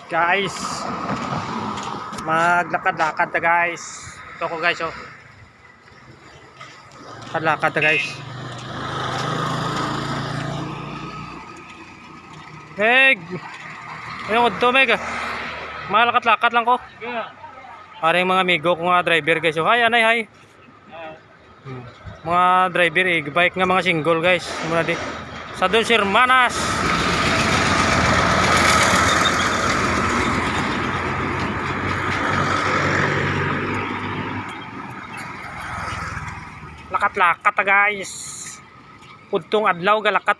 Guys, maglakad-lakad na guys. Ito ko guys, oh. Lakad na guys. Meg, ayun ko Meg. Malakat-lakad lang ko. Para yung mga amigo ko nga driver guys. Oh, hi anay, hi. Mga driver bike nga mga single guys. Muna di sa Dos Hermanas. Lakat-lakat guys. Udtong adlaw galakat.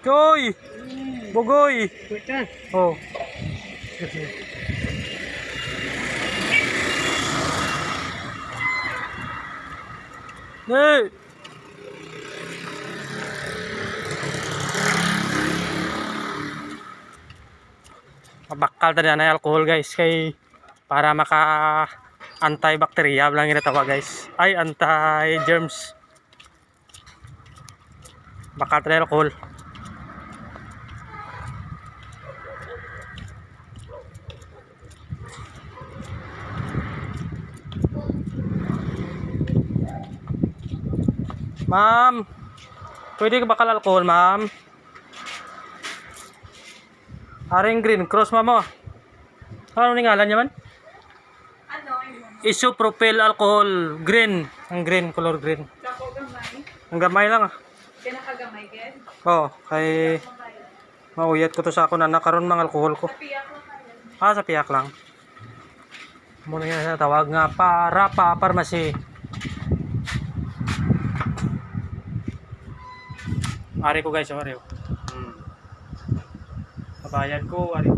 Joy! Bogoy! Oh. Hey! Mabakal tadi na alcohol guys kay para maka antibacteria lang ginatawa guys. Ay anti germs. Bakal tadi alcohol. Ma'am, pwede ka bakal alcohol, ma'am? Haring Green Cross, ma'am, oh. Ano ni ngalan niya man? Ano? Isopropyl alcohol, green. Ang green, color green. Dako gamay? Ang gamay lang, ah. Pinakagamay, Ken? Oo, kay mauyat ko to sa ako na nakaroon mga alcohol ko. Sa piyak lang kayo. Ah, sa piyak lang. Muna nga sa tawag nga para pharmacy. Ari ko guys, ari ko. Kabayan ko, ari.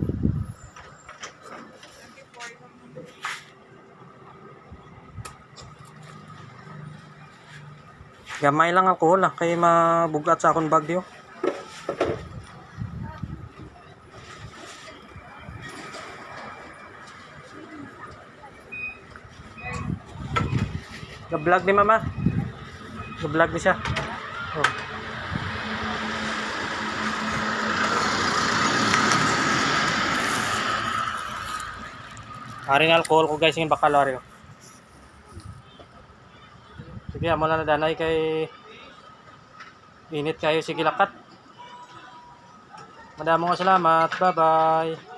Gamay lang alcohol ah, kay mabugat sa akong bag diyo. Ga-vlog ni mama. Ga-vlog ni siya. Oh. Haring alcohol ko guys, yung bakal ari. Sige, amo na danay kay init kayo, sige lakat. Madamong salamat. Bye-bye.